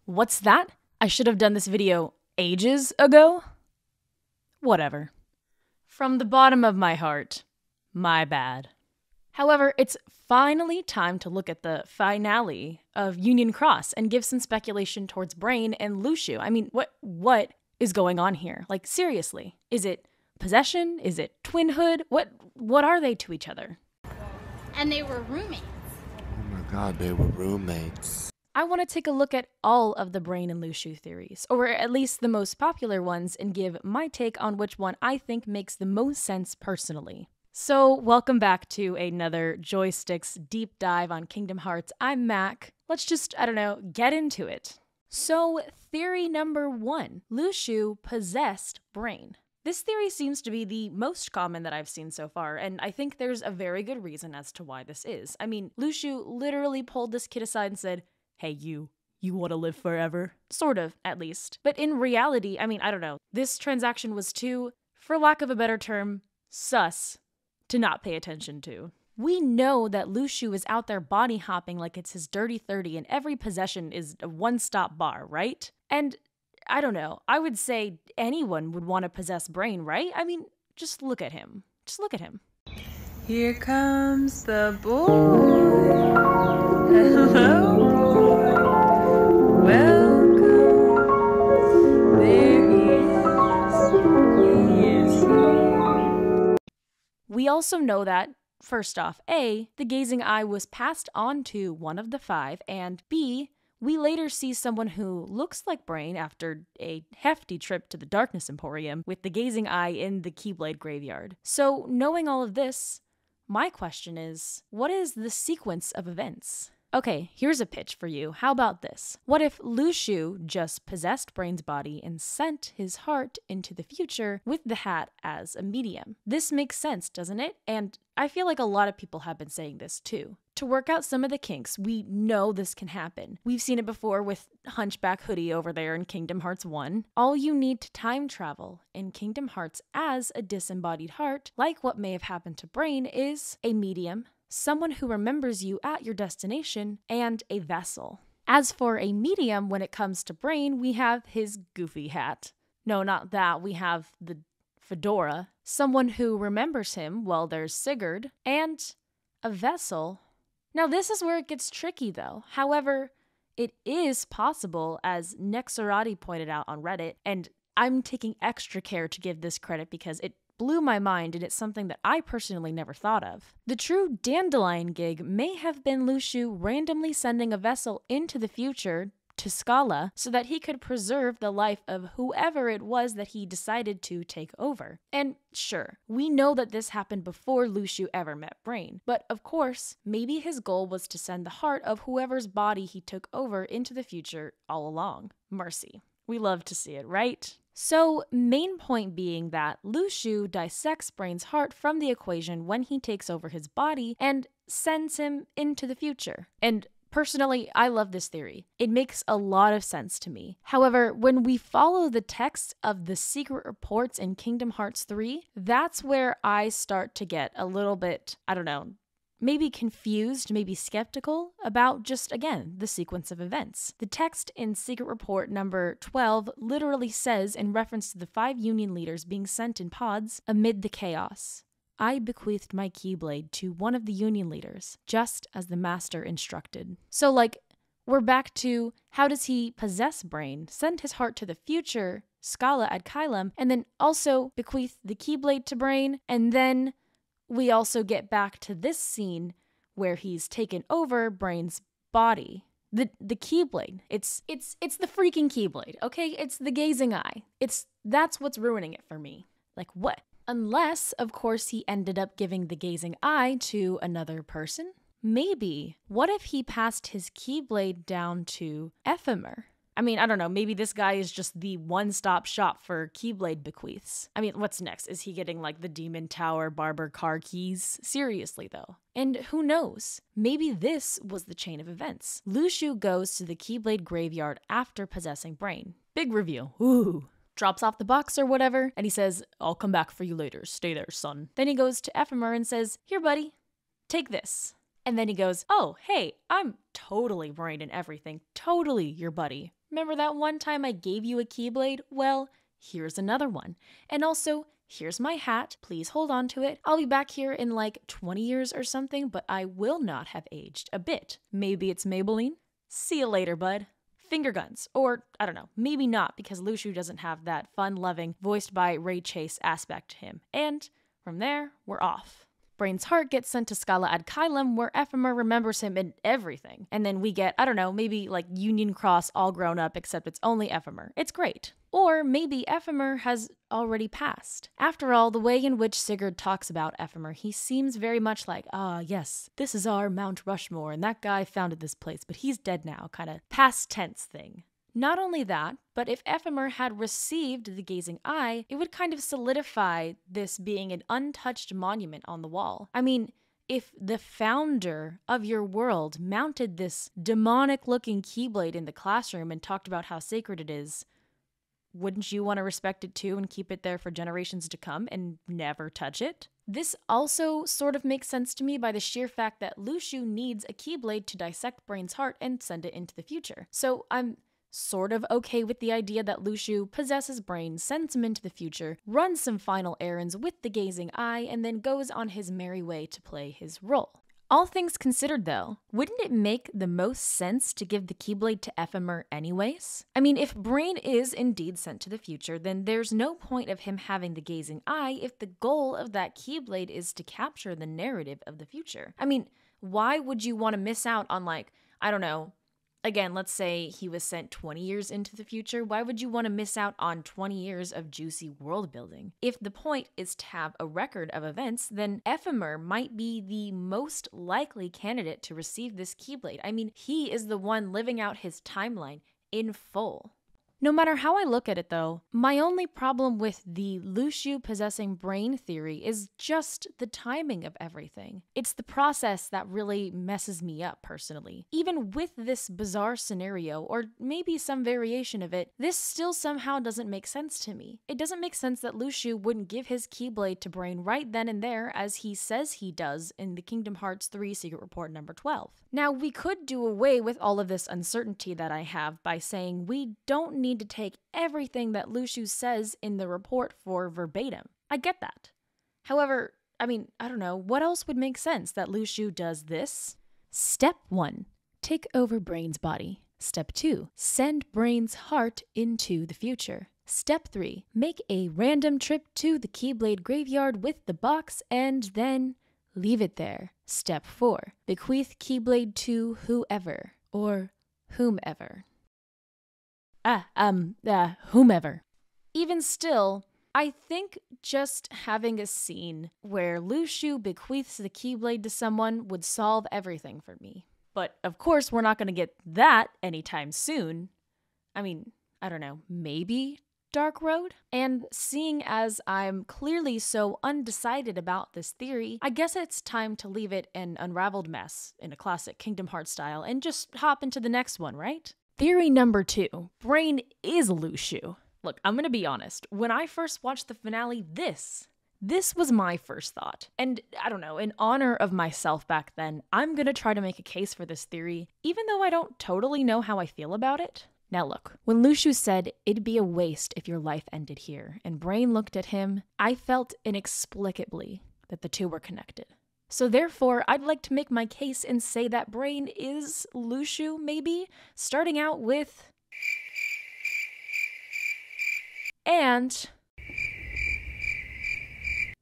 What's that? I should have done this video ages ago? Whatever. From the bottom of my heart, my bad. However, it's finally time to look at the finale of Union Cross and give some speculation towards Brain and Luxu. I mean, what is going on here? Like, seriously, is it possession? Is it twinhood? What are they to each other? And they were roommates. Oh my god, they were roommates. I want to take a look at all of the Brain and Luxu theories, or at least the most popular ones, and give my take on which one I think makes the most sense personally. So, welcome back to another Joysticks deep dive on Kingdom Hearts. I'm Mack. Let's just, get into it. So, theory number 1, Luxu possessed Brain. This theory seems to be the most common that I've seen so far, and I think there's a very good reason as to why this is. I mean, Luxu literally pulled this kid aside and said, "Hey, you want to live forever?" Sort of, at least. But in reality, this transaction was too, for lack of a better term, sus to not pay attention to. We know that Luxu is out there body hopping like it's his dirty 30 and every possession is a one-stop bar, right? And I would say anyone would want to possess Brain, right? I mean, just look at him. Here comes the boy. Hello, boy. Welcome. There he is. He is here. We also know that, first off, A, the gazing eye was passed on to one of the 5, and B, we later see someone who looks like Brain after a hefty trip to the Darkness Emporium with the gazing eye in the Keyblade graveyard. So, knowing all of this, my question is, what is the sequence of events? Okay, here's a pitch for you. How about this? What if Luxu just possessed Brain's body and sent his heart into the future with the hat as a medium? This makes sense, doesn't it? And I feel like a lot of people have been saying this too. To work out some of the kinks, we know this can happen. We've seen it before with Hunchback Hoodie over there in Kingdom Hearts 1. All you need to time travel in Kingdom Hearts as a disembodied heart, like what may have happened to Brain, is a medium, someone who remembers you at your destination, and a vessel. As for a medium, when it comes to Brain, we have his goofy hat. No, not that. We have the fedora. Someone who remembers him, well, there's Sigurd, and a vessel. Now, this is where it gets tricky, though. However, it is possible, as Nexorati pointed out on Reddit, and I'm taking extra care to give this credit because it blew my mind and it's something that I personally never thought of. The true Dandelion gig may have been Luxu randomly sending a vessel into the future to Scala so that he could preserve the life of whoever it was that he decided to take over. And sure, we know that this happened before Luxu ever met Brain, but of course, maybe his goal was to send the heart of whoever's body he took over into the future all along. Mercy. We love to see it, right? So, main point being that Luxu dissects Brain's heart from the equation when he takes over his body and sends him into the future. And personally, I love this theory. It makes a lot of sense to me. However, when we follow the text of the secret reports in Kingdom Hearts 3, that's where I start to get a little bit, maybe confused, maybe skeptical about just, again, the sequence of events. The text in Secret Report number 12 literally says, in reference to the 5 Union leaders being sent in pods amid the chaos, "I bequeathed my Keyblade to one of the Union leaders, just as the Master instructed." So, we're back to, how does he possess Brain, send his heart to the future, Scala at Kylum, and then also bequeath the Keyblade to Brain, and then we also get back to this scene where he's taken over Brain's body. The Keyblade. It's the freaking Keyblade, okay? It's the gazing eye. That's what's ruining it for me. Like, what? Unless, of course, he ended up giving the gazing eye to another person? Maybe. What if he passed his Keyblade down to Ephemer? I mean, I don't know, maybe this guy is just the one-stop shop for Keyblade bequeaths. I mean, what's next? Is he getting the Demon Tower Barber car keys? Seriously, though. And who knows? Maybe this was the chain of events. Luxu goes to the Keyblade graveyard after possessing Brain. Big reveal. Ooh. Drops off the box or whatever, and he says, "I'll come back for you later. Stay there, son." Then he goes to Ephemer and says, "Here, buddy, take this." And then he goes, "Oh, hey, I'm totally Brain and everything. Totally your buddy. Remember that one time I gave you a Keyblade? Well, here's another one. And also, here's my hat. Please hold on to it. I'll be back here in like 20 years or something, but I will not have aged a bit. Maybe it's Maybelline? See you later, bud. Finger guns. Or, I don't know, maybe not, because Luxu doesn't have that fun-loving, voiced by Ray Chase aspect to him. And from there, we're off. Brain's heart gets sent to Scala ad Caelum, where Ephemer remembers him and everything. And then we get, I don't know, maybe like Union Cross all grown up, except it's only Ephemer. It's great. Or maybe Ephemer has already passed. After all, the way in which Sigurd talks about Ephemer, he seems very much like, yes, this is our Mount Rushmore, and that guy founded this place, but he's dead now, kind of past tense thing. Not only that, but if Ephemer had received the Gazing Eye, it would kind of solidify this being an untouched monument on the wall. I mean, if the founder of your world mounted this demonic-looking Keyblade in the classroom and talked about how sacred it is, wouldn't you want to respect it too and keep it there for generations to come and never touch it? This also sort of makes sense to me by the sheer fact that Luxu needs a Keyblade to dissect Brain's heart and send it into the future. So I'm sort of okay with the idea that Luxu possesses Brain, sends him into the future, runs some final errands with the Gazing Eye, and then goes on his merry way to play his role. All things considered though, wouldn't it make the most sense to give the Keyblade to Ephemer anyways? I mean, if Brain is indeed sent to the future, then there's no point of him having the Gazing Eye if the goal of that Keyblade is to capture the narrative of the future. I mean, why would you want to miss out on, like, I don't know, again, let's say he was sent 20 years into the future. Why would you want to miss out on 20 years of juicy world building? If the point is to have a record of events, then Ephemer might be the most likely candidate to receive this Keyblade. I mean, he is the one living out his timeline in full. No matter how I look at it though, my only problem with the Luxu possessing Brain theory is just the timing of everything. It's the process that really messes me up personally. Even with this bizarre scenario, or maybe some variation of it, this still somehow doesn't make sense to me. It doesn't make sense that Luxu wouldn't give his Keyblade to Brain right then and there as he says he does in the Kingdom Hearts 3 Secret Report number 12. Now, we could do away with all of this uncertainty that I have by saying we don't need to take everything that Luxu says in the report for verbatim. I get that. However, I mean, I don't know, what else would make sense that Luxu does this? Step 1. Take over Brain's body. Step 2. Send Brain's heart into the future. Step 3. Make a random trip to the Keyblade graveyard with the box and then leave it there. Step 4. Bequeath Keyblade to whoever or whomever. Whomever. Even still, I think just having a scene where Luxu bequeaths the Keyblade to someone would solve everything for me. But of course, we're not going to get that anytime soon. I mean, I don't know, maybe Dark Road? And seeing as I'm clearly so undecided about this theory, I guess it's time to leave it an unraveled mess in a classic Kingdom Hearts style and just hop into the next one, right? Theory number 2. Brain is Luxu. Look, I'm gonna be honest. When I first watched the finale, this was my first thought. And I don't know, in honor of myself back then, I'm gonna try to make a case for this theory, even though I don't totally know how I feel about it. Now look, when Luxu said, "It'd be a waste if your life ended here," and Brain looked at him, I felt inexplicably that the two were connected. So therefore, I'd like to make my case and say that Brain is Luxu, maybe, starting out with... And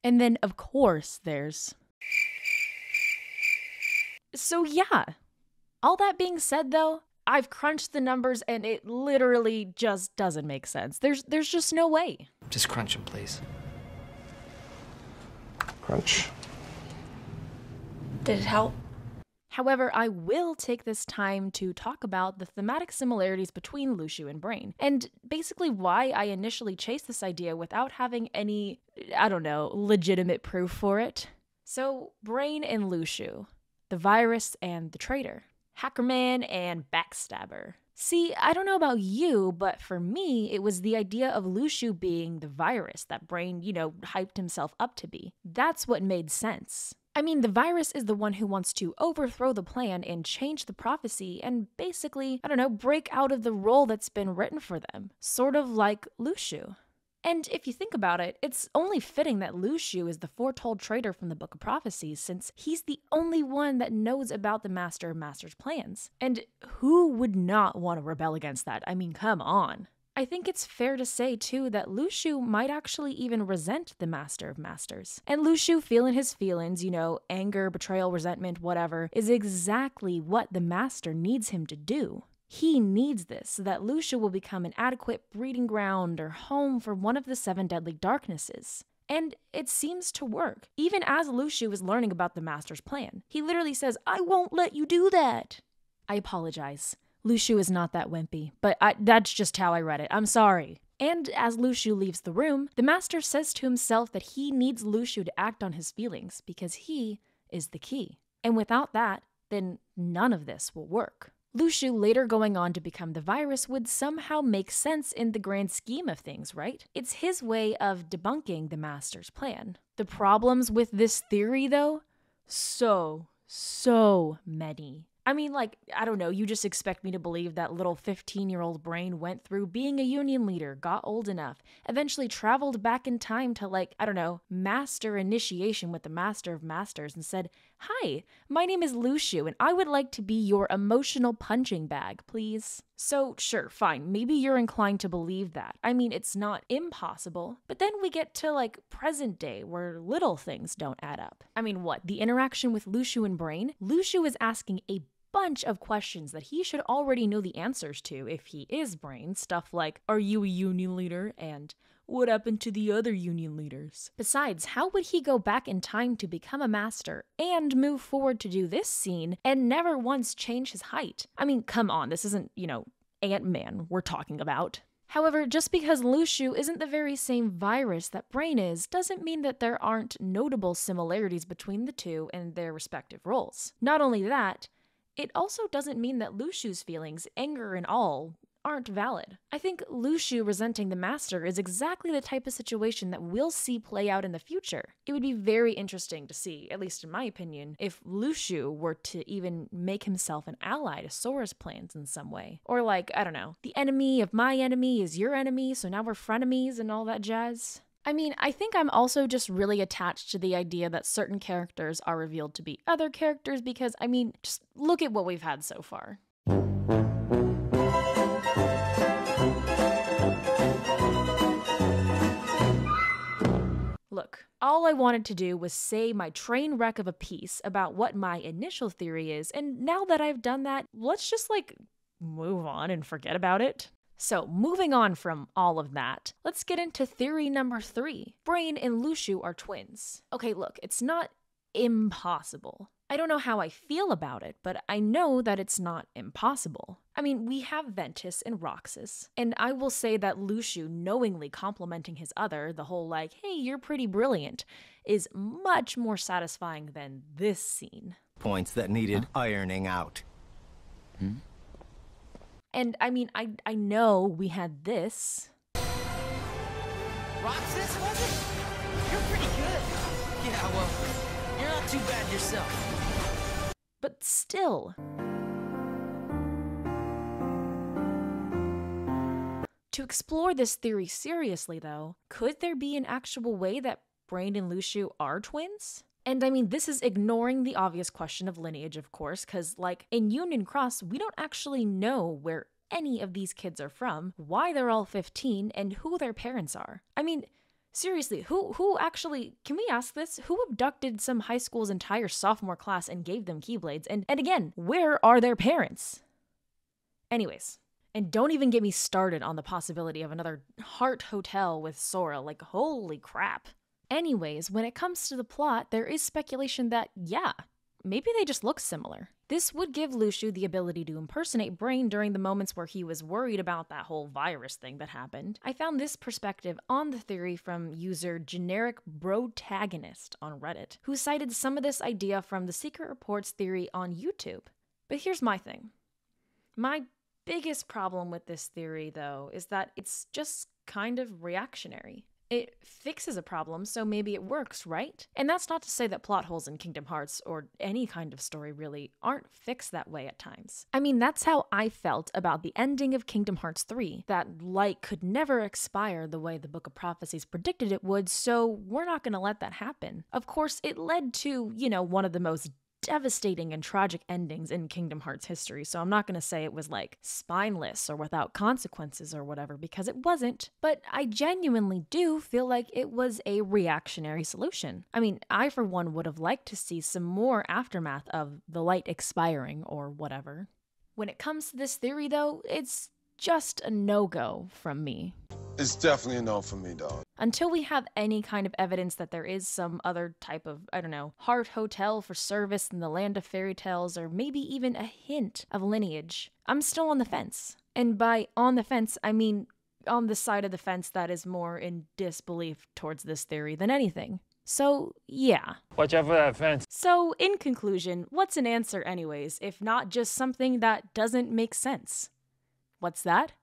then, of course, there's... So yeah, all that being said though, I've crunched the numbers and it literally just doesn't make sense. There's just no way. Just crunch them, please. Crunch. Did it help? However, I will take this time to talk about the thematic similarities between Luxu and Brain, and basically why I initially chased this idea without having any, I don't know, legitimate proof for it. So, Brain and Luxu, the virus and the traitor, Hackerman and Backstabber. See, I don't know about you, but for me, it was the idea of Luxu being the virus that Brain, hyped himself up to be. That's what made sense. I mean, the virus is the one who wants to overthrow the plan and change the prophecy and basically, I don't know, break out of the role that's been written for them. Sort of like Luxu. And if you think about it, it's only fitting that Luxu is the foretold traitor from the Book of Prophecies, since he's the only one that knows about the Master of Masters' plans. And who would not want to rebel against that? I mean, come on. I think it's fair to say, too, that Luxu might actually even resent the Master of Masters. And Luxu feeling his feelings, you know, anger, betrayal, resentment, whatever, is exactly what the Master needs him to do. He needs this so that Luxu will become an adequate breeding ground or home for one of the 7 deadly darknesses. And it seems to work, even as Luxu is learning about the Master's plan. He literally says, "I won't let you do that." I apologize. Luxu is not that wimpy, but that's just how I read it. I'm sorry. And as Luxu leaves the room, the Master says to himself that he needs Luxu to act on his feelings because he is the key. And without that, then none of this will work. Luxu later going on to become the virus would somehow make sense in the grand scheme of things, right? It's his way of debunking the Master's plan. The problems with this theory, though? So many. I mean, like, I don't know, you just expect me to believe that little 15-year-old brain went through being a union leader, got old enough, eventually traveled back in time to, like, I don't know, master initiation with the Master of Masters and said, "Hi, my name is Luxu and I would like to be your emotional punching bag, please." So, sure, fine, maybe you're inclined to believe that. I mean, it's not impossible, but then we get to, like, present day where little things don't add up. I mean, what, the interaction with Luxu and Brain? Luxu is asking a bunch of questions that he should already know the answers to if he is Brain. Stuff like, "Are you a union leader?" and "What happened to the other union leaders?" Besides, how would he go back in time to become a master and move forward to do this scene and never once change his height? I mean, come on, this isn't, you know, Ant-Man we're talking about. However, just because Luxu isn't the very same virus that Brain is, doesn't mean that there aren't notable similarities between the two and their respective roles. Not only that, it also doesn't mean that Luxu's feelings, anger and all, aren't valid. I think Luxu resenting the Master is exactly the type of situation that we'll see play out in the future. It would be very interesting to see, at least in my opinion, if Luxu were to even make himself an ally to Sora's plans in some way. Or like, I don't know, the enemy of my enemy is your enemy, so now we're frenemies and all that jazz. I mean, I think I'm also just really attached to the idea that certain characters are revealed to be other characters because, I mean, just look at what we've had so far. Look, all I wanted to do was say my train wreck of a piece about what my initial theory is, and now that I've done that, let's just, like, move on and forget about it. So, moving on from all of that, let's get into theory number 3. Brain and Luxu are twins. Okay, look, it's not impossible. I don't know how I feel about it, but I know that it's not impossible. I mean, we have Ventus and Roxas, and I will say that Luxu knowingly complimenting his other, the whole like, "Hey, you're pretty brilliant," is much more satisfying than this scene. Points that needed ironing out. And I mean, I know we had this. Roxas, was it? You're pretty good. Yeah, well, you're not too bad yourself. But still. To explore this theory seriously, though, could there be an actual way that Brain and Luxu are twins? And I mean, this is ignoring the obvious question of lineage, of course, because, like, in Union Cross, we don't actually know where any of these kids are from, why they're all 15, and who their parents are. I mean, seriously, who actually, can we ask this? Who abducted some high school's entire sophomore class and gave them Keyblades? And again, where are their parents? Anyways, and don't even get me started on the possibility of another Heart Hotel with Sora, like, holy crap. Anyways, when it comes to the plot, there is speculation that, yeah, maybe they just look similar. This would give Luxu the ability to impersonate Brain during the moments where he was worried about that whole virus thing that happened. I found this perspective on the theory from user Generic Brotagonist on Reddit, who cited some of this idea from the Secret Reports theory on YouTube. But here's my thing. My biggest problem with this theory, though, is that it's just kind of reactionary. It fixes a problem, so maybe it works, right? And that's not to say that plot holes in Kingdom Hearts, or any kind of story really, aren't fixed that way at times. I mean, that's how I felt about the ending of Kingdom Hearts 3. That light could never expire the way the Book of Prophecies predicted it would, so we're not gonna let that happen. Of course, it led to, one of the most devastating and tragic endings in Kingdom Hearts history, so I'm not going to say it was like spineless or without consequences or whatever, because it wasn't, but I genuinely do feel like it was a reactionary solution. I mean, I for one would have liked to see some more aftermath of the light expiring or whatever. When it comes to this theory though, it's just a no-go from me. It's definitely a no for me, dog. Until we have any kind of evidence that there is some other type of, heart hotel for service in the land of fairy tales, or maybe even a hint of lineage, I'm still on the fence. And by on the fence, I mean on the side of the fence that is more in disbelief towards this theory than anything. So, yeah. Watch out for that fence. So, in conclusion, what's an answer anyways, if not just something that doesn't make sense? What's that?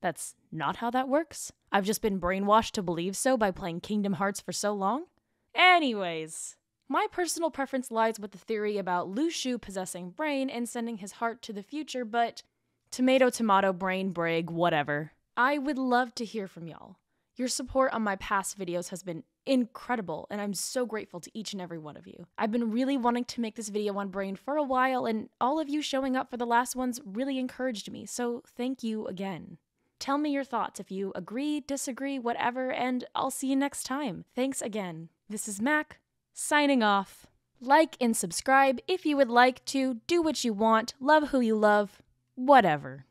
That's not how that works? I've just been brainwashed to believe so by playing Kingdom Hearts for so long? Anyways, my personal preference lies with the theory about Luxu possessing Brain and sending his heart to the future, but tomato, tomato, brain, brig, whatever. I would love to hear from y'all. Your support on my past videos has been incredible, and I'm so grateful to each and every one of you. I've been really wanting to make this video on Brain for a while, and all of you showing up for the last ones really encouraged me, so thank you again. Tell me your thoughts if you agree, disagree, whatever, and I'll see you next time. Thanks again. This is Mack, signing off. Like and subscribe if you would like to, do what you want, love who you love, whatever.